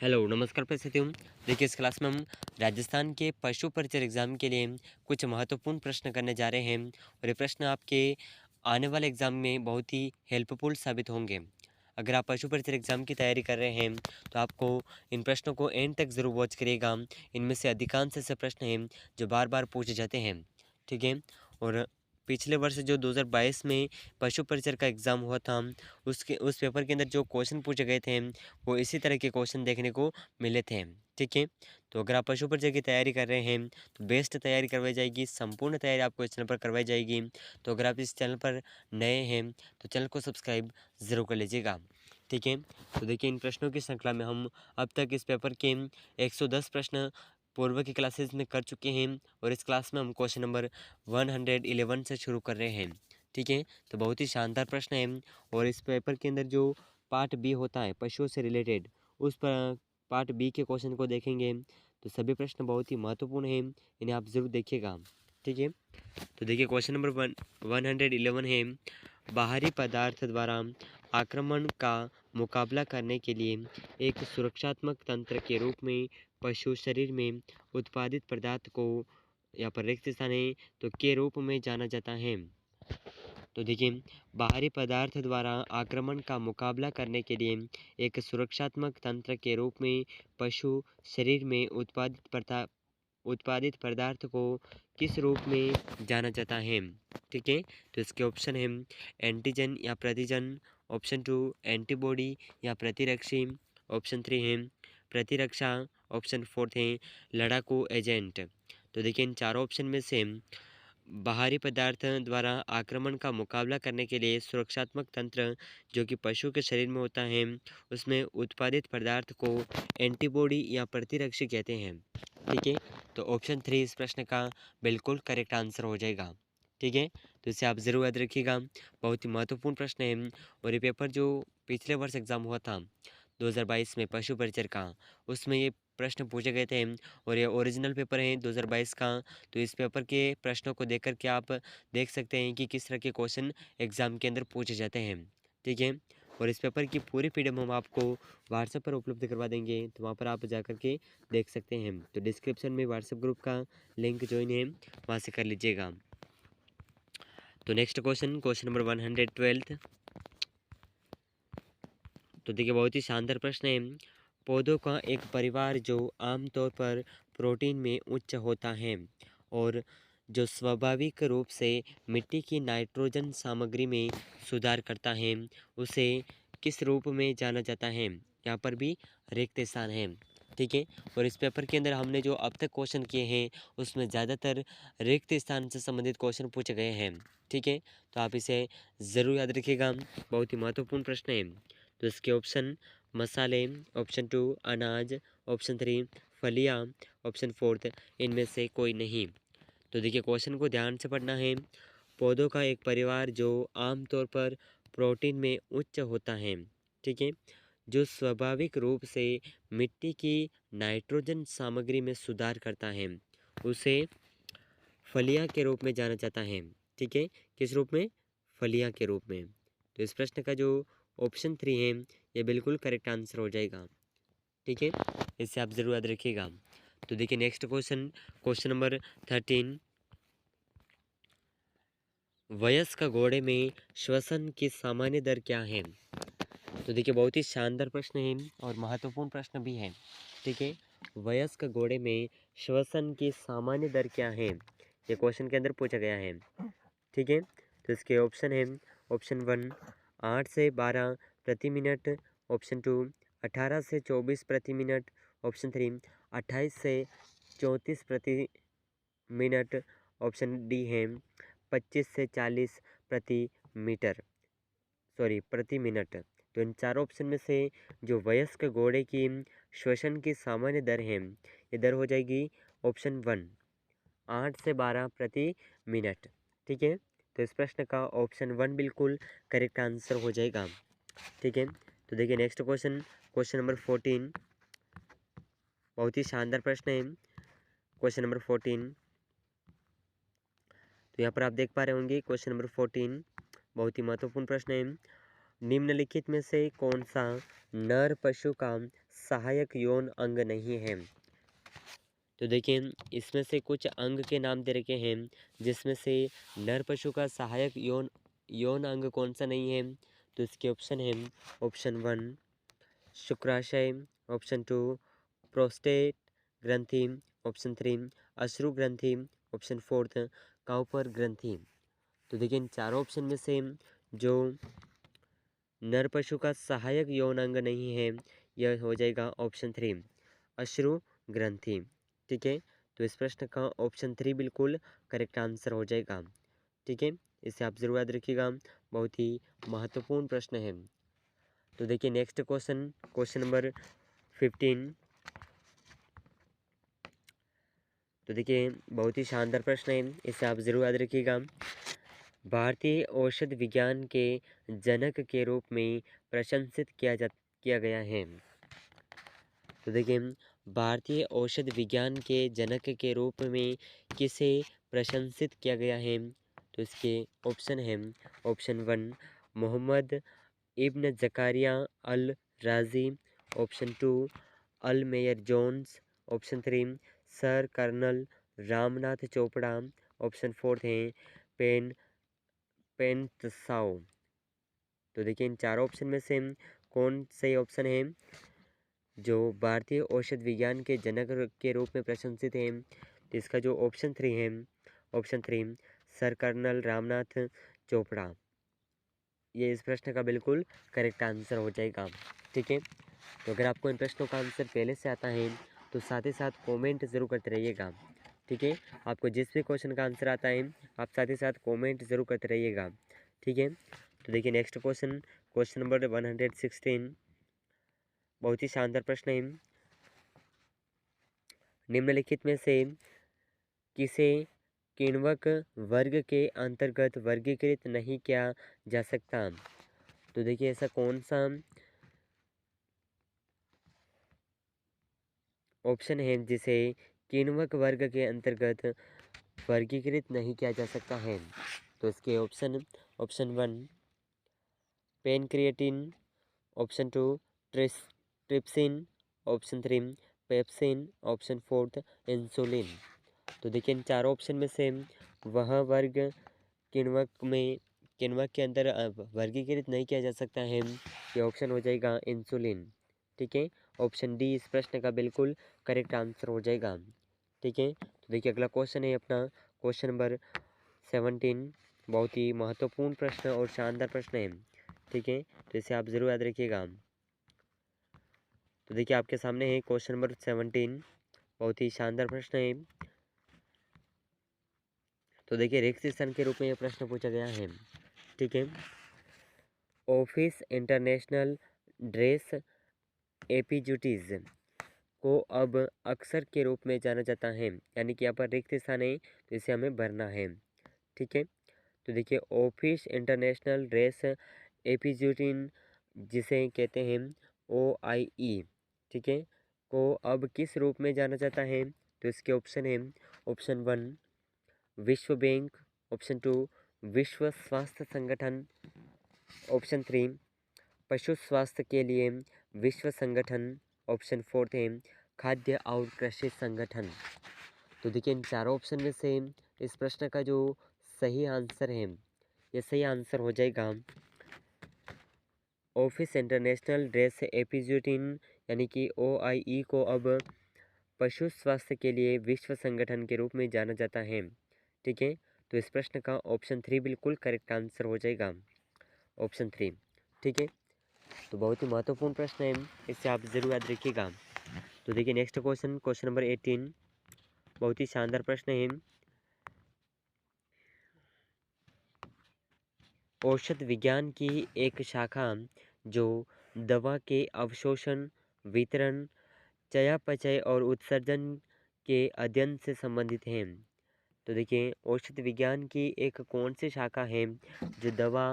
Hello नमस्कार परिस्थितियों। देखिए इस क्लास में हम राजस्थान के पशु परिचर एग्ज़ाम के लिए कुछ महत्वपूर्ण प्रश्न करने जा रहे हैं और ये प्रश्न आपके आने वाले एग्ज़ाम में बहुत ही हेल्पफुल साबित होंगे। अगर आप पशु परिचर एग्ज़ाम की तैयारी कर रहे हैं तो आपको इन प्रश्नों को एंड तक ज़रूर वॉच करिएगा। इनमें से अधिकांश ऐसे प्रश्न हैं जो बार बार पूछे जाते हैं, ठीक है। और पिछले वर्ष जो 2022 में पशु परिचर का एग्ज़ाम हुआ था, उस पेपर के अंदर जो क्वेश्चन पूछे गए थे वो इसी तरह के क्वेश्चन देखने को मिले थे, ठीक है। तो अगर आप पशु परिचय की तैयारी कर रहे हैं तो बेस्ट तैयारी करवाई जाएगी, संपूर्ण तैयारी आपको इस चैनल पर करवाई जाएगी। तो अगर आप इस चैनल पर नए हैं तो चैनल को सब्सक्राइब ज़रूर कर लीजिएगा, ठीक है। तो देखिए इन प्रश्नों की श्रृंखला में हम अब तक इस पेपर के 110 प्रश्न पूर्व की क्लासेस में कर चुके हैं और इस क्लास में हम क्वेश्चन नंबर 111 से शुरू कर रहे हैं, ठीक है। तो बहुत ही शानदार प्रश्न है और इस पेपर के अंदर जो पार्ट बी होता है पशुओं से रिलेटेड, उस पर पार्ट बी के क्वेश्चन को देखेंगे तो सभी प्रश्न बहुत ही महत्वपूर्ण हैं, इन्हें आप ज़रूर देखिएगा, ठीक है। तो देखिए क्वेश्चन नंबर 111 है, बाहरी पदार्थ द्वारा आक्रमण का मुकाबला करने के लिए एक सुरक्षात्मक तंत्र के रूप में पशु शरीर में उत्पादित पदार्थ को यहाँ पर रिक्त स्थान है तो के रूप में जाना जाता है। तो देखिए बाहरी पदार्थ द्वारा आक्रमण का मुकाबला करने के लिए एक सुरक्षात्मक तंत्र के रूप में पशु शरीर में उत्पादित पदार्थ को किस रूप में जाना जाता है, ठीक है। तो इसके ऑप्शन है एंटीजन या प्रतिजन, ऑप्शन 2 एंटीबॉडी या प्रतिरक्षी, ऑप्शन 3 है प्रतिरक्षा, ऑप्शन 4 है लड़ाकू एजेंट। तो देखिए इन चारों ऑप्शन में से बाहरी पदार्थ द्वारा आक्रमण का मुकाबला करने के लिए सुरक्षात्मक तंत्र जो कि पशु के शरीर में होता है उसमें उत्पादित पदार्थ को एंटीबॉडी या प्रतिरक्षी कहते हैं, ठीक है। तो ऑप्शन 3 इस प्रश्न का बिल्कुल करेक्ट आंसर हो जाएगा, ठीक है। तो इसे आप ज़रूर याद रखिएगा, बहुत ही महत्वपूर्ण प्रश्न है और ये पेपर जो पिछले वर्ष एग्ज़ाम हुआ था 2022 में पशु परिचर का, उसमें ये प्रश्न पूछे गए थे और ये ओरिजिनल पेपर है 2022 का। तो इस पेपर के प्रश्नों को देख कर के आप देख सकते हैं कि किस तरह के क्वेश्चन एग्ज़ाम के अंदर पूछे जाते हैं, ठीक है। और इस पेपर की पूरी पीडीएफ हम आपको व्हाट्सएप पर उपलब्ध करवा देंगे, तो वहाँ पर आप जा कर के देख सकते हैं। तो डिस्क्रिप्शन में व्हाट्सएप ग्रुप का लिंक ज्वाइन है, वहाँ से कर लीजिएगा। तो नेक्स्ट क्वेश्चन नंबर 112। तो देखिए बहुत ही शानदार प्रश्न है, पौधों का एक परिवार जो आमतौर पर प्रोटीन में उच्च होता है और जो स्वाभाविक रूप से मिट्टी की नाइट्रोजन सामग्री में सुधार करता है उसे किस रूप में जाना जाता है। यहाँ पर भी रिक्त स्थान है, ठीक है। और इस पेपर के अंदर हमने जो अब तक क्वेश्चन किए हैं उसमें ज़्यादातर रिक्त स्थान से संबंधित क्वेश्चन पूछे गए हैं, ठीक है। तो आप इसे ज़रूर याद रखिएगा, बहुत ही महत्वपूर्ण प्रश्न है। तो इसके ऑप्शन मसाले, ऑप्शन 2 अनाज, ऑप्शन 3 फलियां, ऑप्शन 4 इनमें से कोई नहीं। तो देखिए क्वेश्चन को ध्यान से पढ़ना है, पौधों का एक परिवार जो आमतौर पर प्रोटीन में उच्च होता है, ठीक है, जो स्वाभाविक रूप से मिट्टी की नाइट्रोजन सामग्री में सुधार करता है उसे फलियां के रूप में जाना जाता है, ठीक है। किस रूप में? फलियां के रूप में। तो इस प्रश्न का जो ऑप्शन 3 है ये बिल्कुल करेक्ट आंसर हो जाएगा, ठीक है। इसे आप ज़रूर याद रखिएगा। तो देखिए नेक्स्ट क्वेश्चन नंबर 13, वयस्क घोड़े में श्वसन की सामान्य दर क्या है। तो देखिए बहुत ही शानदार प्रश्न है और महत्वपूर्ण प्रश्न भी है, ठीक है। वयस्क घोड़े में श्वसन की सामान्य दर क्या है, ये क्वेश्चन के अंदर पूछा गया है, ठीक है। तो इसके ऑप्शन है ऑप्शन 1 8 से 12 प्रति मिनट, ऑप्शन 2 18 से 24 प्रति मिनट, ऑप्शन 3 28 से 34 प्रति मिनट, ऑप्शन डी है 25 से 40 प्रति मीटर प्रति मिनट। तो इन चारों ऑप्शन में से जो वयस्क घोड़े की श्वसन की सामान्य दर है ये दर हो जाएगी ऑप्शन 1 8 से 12 प्रति मिनट, ठीक है। तो इस प्रश्न का ऑप्शन 1 बिल्कुल करेक्ट आंसर हो जाएगा, ठीक है। तो देखिए नेक्स्ट क्वेश्चन नंबर 14, बहुत ही शानदार प्रश्न है क्वेश्चन नंबर 14। तो यहाँ पर आप देख पा रहे होंगे क्वेश्चन नंबर 14 बहुत ही महत्वपूर्ण प्रश्न है, निम्नलिखित में से कौन सा नर पशु का सहायक यौन अंग नहीं है। तो देखिए इसमें से कुछ अंग के नाम दे रखे हैं, जिसमें से नर पशु का सहायक यौन यौन अंग कौन सा नहीं है। तो इसके ऑप्शन है ऑप्शन 1 शुक्राशय, ऑप्शन 2 प्रोस्टेट ग्रंथि, ऑप्शन 3 अश्रु ग्रंथि, ऑप्शन 4 काउपर ग्रंथि। तो देखिए इन चारों ऑप्शन में से जो नर पशु का सहायक यौन अंग नहीं है यह हो जाएगा ऑप्शन 3 अश्रु ग्रंथि। ठीक है, तो इस प्रश्न का ऑप्शन 3 बिल्कुल करेक्ट आंसर हो जाएगा। ठीक है, इसे आप जरूर याद रखिएगा, बहुत ही महत्वपूर्ण प्रश्न है। तो देखिए नेक्स्ट क्वेश्चन, क्वेश्चन नंबर 15। तो देखिए बहुत ही शानदार प्रश्न है, इसे आप जरूर याद रखिएगा। भारतीय औषध विज्ञान के जनक के रूप में प्रशंसित किया गया है। तो देखिए भारतीय औषध विज्ञान के जनक के रूप में किसे प्रशंसित किया गया है। तो इसके ऑप्शन हैं option 1 Muhammad ibn Zakariya al Razi, option 2 Al Mayer Jones, option 3 sir colonel Ramnath Chopra, option 4 है पेन पेंटसाओ। तो देखिए इन चारों ऑप्शन में से कौन सही ऑप्शन है जो भारतीय औषध विज्ञान के जनक के रूप में प्रशंसित है। तो इसका जो ऑप्शन 3 है, option 3 sir colonel Ramnath Chopra, ये इस प्रश्न का बिल्कुल करेक्ट आंसर हो जाएगा। ठीक है, तो अगर आपको इन प्रश्नों का आंसर पहले से आता है तो साथ ही साथ कमेंट ज़रूर करते रहिएगा। ठीक है, आपको जिस भी क्वेश्चन का आंसर आता है आप साथ ही साथ कमेंट ज़रूर करते रहिएगा। ठीक है, तो देखिए नेक्स्ट क्वेश्चन, क्वेश्चन नंबर 116, बहुत ही शानदार प्रश्न है। निम्नलिखित में से किसे किण्वक वर्ग के अंतर्गत वर्गीकृत नहीं किया जा सकता। तो देखिए ऐसा कौन सा ऑप्शन है जिसे किण्वक वर्ग के अंतर्गत वर्गीकृत नहीं किया जा सकता है। तो इसके option, option 1 pancreatin, option 2 trypsin, option 3 pepsin, option 4 insulin. तो देखिए इन चारों ऑप्शन में से वह वर्ग किण्वक के अंदर वर्गीकृत नहीं किया जा सकता है, ये ऑप्शन हो जाएगा इंसुलिन। ठीक है, ऑप्शन डी इस प्रश्न का बिल्कुल करेक्ट आंसर हो जाएगा। ठीक है, तो देखिए अगला क्वेश्चन है अपना क्वेश्चन नंबर 17, बहुत ही महत्वपूर्ण प्रश्न और शानदार प्रश्न है। ठीक है, तो इसे आप ज़रूर याद रखिएगा। तो देखिए आपके सामने है क्वेश्चन नंबर 17, बहुत ही शानदार प्रश्न है। तो देखिए रिक्त स्थान के रूप में यह प्रश्न पूछा गया है। ठीक है, ऑफिस इंटरनेशनल ड्रेस एपीजुटीज को अब अक्सर के रूप में जाना जाता है, यानी कि यहाँ पर रिक्त स्थान है तो इसे हमें भरना है। ठीक है, तो देखिए ऑफिस इंटरनेशनल ड्रेस एपीजुटीन जिसे कहते हैं OIE, ठीक है, को अब किस रूप में जाना जाता है। तो इसके ऑप्शन है ऑप्शन 1 विश्व बैंक, ऑप्शन 2 विश्व स्वास्थ्य संगठन, ऑप्शन 3 पशु स्वास्थ्य के लिए विश्व संगठन, ऑप्शन 4 है खाद्य और कृषि संगठन। तो देखिए इन चारों ऑप्शन में से इस प्रश्न का जो सही आंसर है, ये सही आंसर हो जाएगा ऑफिस इंटरनेशनल ड्रेस एपीजुटीन, यानी कि OIE को अब पशु स्वास्थ्य के लिए विश्व संगठन के रूप में जाना जाता है। ठीक है, तो इस प्रश्न का ऑप्शन 3 बिल्कुल करेक्ट आंसर हो जाएगा, ऑप्शन 3। ठीक है, तो बहुत ही महत्वपूर्ण प्रश्न है, इससे आप ज़रूर याद रखिएगा। तो देखिए नेक्स्ट क्वेश्चन, क्वेश्चन नंबर 18, बहुत ही शानदार प्रश्न है। औषध विज्ञान की एक शाखा जो दवा के अवशोषण, वितरण, चयापचय और उत्सर्जन के अध्ययन से संबंधित है। तो देखिए औषध विज्ञान की एक कौन सी शाखा है जो दवा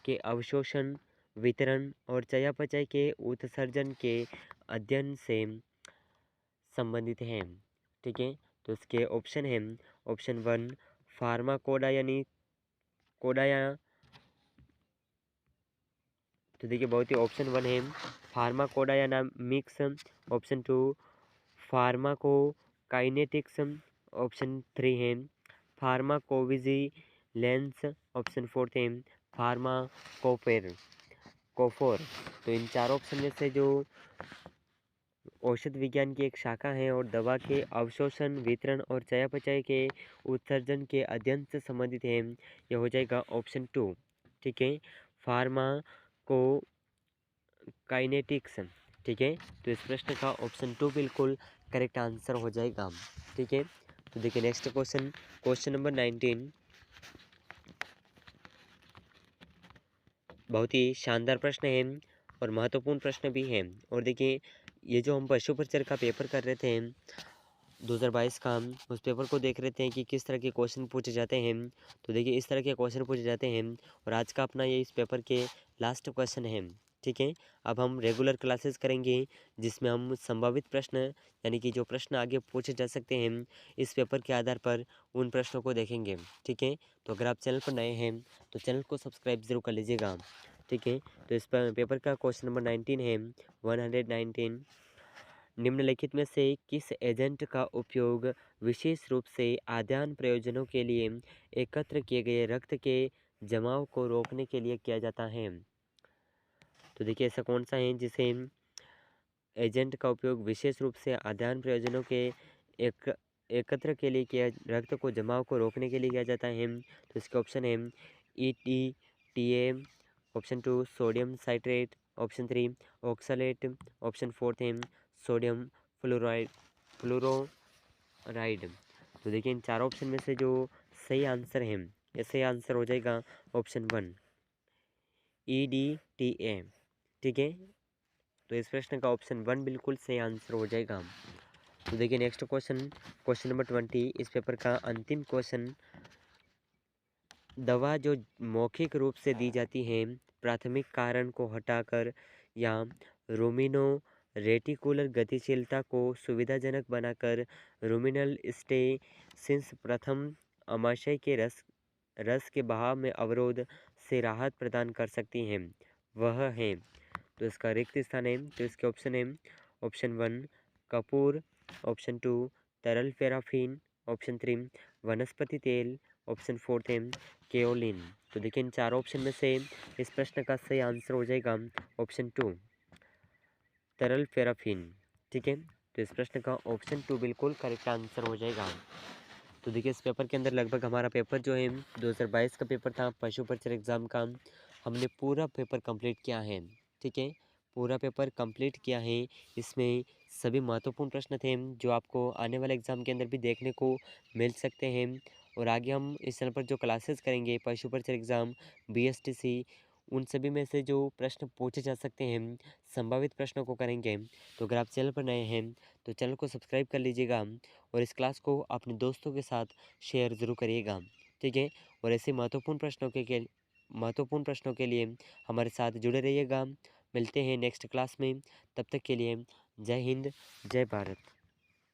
के अवशोषण, वितरण और चयापचय के उत्सर्जन के अध्ययन से संबंधित है। ठीक है, तो इसके ऑप्शन है ऑप्शन 1 फार्माकोडा यानी कोडाया। तो देखिए बहुत ही ऑप्शन 1 है फार्माकोडायनामिक्स, ऑप्शन 2 फार्माकोकाइनेटिक्स, ऑप्शन 3 है फार्माकोविजिलेंस, ऑप्शन 4 है फार्माकोफेर कोफोर। तो इन चार ऑप्शन में से जो औषध विज्ञान की एक शाखा है और दवा के अवशोषण, वितरण और चयापचय के उत्सर्जन के अध्ययन से संबंधित है, यह हो जाएगा ऑप्शन 2। ठीक है, फार्माको काइनेटिक्स। ठीक है, तो इस प्रश्न का ऑप्शन 2 बिल्कुल करेक्ट आंसर हो जाएगा। ठीक है, तो देखिए नेक्स्ट क्वेश्चन, क्वेश्चन नंबर 19। बहुत ही शानदार प्रश्न है और महत्वपूर्ण प्रश्न भी है। और देखिए ये जो हम पशु परिचर का पेपर कर रहे थे 2022 का, उस पेपर को देख रहे थे कि किस तरह के क्वेश्चन पूछे जाते हैं। तो देखिए इस तरह के क्वेश्चन पूछे जाते हैं और आज का अपना ये इस पेपर के लास्ट क्वेश्चन है। ठीक है, अब हम रेगुलर क्लासेस करेंगे जिसमें हम संभावित प्रश्न यानी कि जो प्रश्न आगे पूछे जा सकते हैं इस पेपर के आधार पर उन प्रश्नों को देखेंगे। ठीक है, तो अगर आप चैनल पर नए हैं तो चैनल को सब्सक्राइब जरूर कर लीजिएगा। ठीक है, तो इस पर पेपर का क्वेश्चन नंबर 19 है 119। निम्नलिखित में से किस एजेंट का उपयोग विशेष रूप से आदान प्रयोजनों के लिए एकत्र किए गए रक्त के जमाव को रोकने के लिए किया जाता है? तो देखिए ऐसा कौन सा है जिसे एजेंट का उपयोग विशेष रूप से आदान प्रयोजनों के एक एकत्र के लिए किया, रक्त को जमाव को रोकने के लिए किया जाता है? तो इसके ऑप्शन है ETTA, option 2 sodium citrate, option 3 oxalate, option 4 है सोडियम फ्लोराइड। तो देखिए इन चार ऑप्शन में से जो सही आंसर है, ये सही आंसर हो जाएगा ऑप्शन 1 EDTA। ठीक है, तो इस प्रश्न का ऑप्शन 1 बिल्कुल सही आंसर हो जाएगा। तो देखिए नेक्स्ट क्वेश्चन, क्वेश्चन नंबर 20 इस पेपर का अंतिम क्वेश्चन। दवा जो मौखिक रूप से दी जाती है प्राथमिक कारण को हटाकर या रोमिनो रेटिकुलर गतिशीलता को सुविधाजनक बनाकर रुमिनल स्टेसिस प्रथम आमाशय के रस के बहाव में अवरोध से राहत प्रदान कर सकती हैं, वह है? तो इसका रिक्त स्थान है, तो इसके ऑप्शन है ऑप्शन 1 कपूर, ऑप्शन 2 तरल पैराफिन, ऑप्शन 3 वनस्पति तेल, ऑप्शन 4 है केओलिन। तो देखिए इन चार ऑप्शन में से इस प्रश्न का सही आंसर हो जाएगा ऑप्शन 2 तरल पैराफिन। ठीक है, तो इस प्रश्न का ऑप्शन 2 बिल्कुल करेक्ट आंसर हो जाएगा। तो देखिए इस पेपर के अंदर लगभग हमारा पेपर जो है 2022 का पेपर था पशु परिचर एग्ज़ाम का, हमने पूरा पेपर कंप्लीट किया है। ठीक है, पूरा पेपर कंप्लीट किया है। इसमें सभी महत्वपूर्ण प्रश्न थे जो आपको आने वाले एग्ज़ाम के अंदर भी देखने को मिल सकते हैं। और आगे हम इस चैनल पर जो क्लासेस करेंगे पशु परिचर एग्ज़ाम BSTC, उन सभी में से जो प्रश्न पूछे जा सकते हैं संभावित प्रश्नों को करेंगे। तो अगर आप चैनल पर नए हैं तो चैनल को सब्सक्राइब कर लीजिएगा और इस क्लास को अपने दोस्तों के साथ शेयर ज़रूर करिएगा। ठीक है, और ऐसे महत्वपूर्ण प्रश्नों के लिए हमारे साथ जुड़े रहिएगा। मिलते हैं नेक्स्ट क्लास में, तब तक के लिए जय हिंद, जय भारत।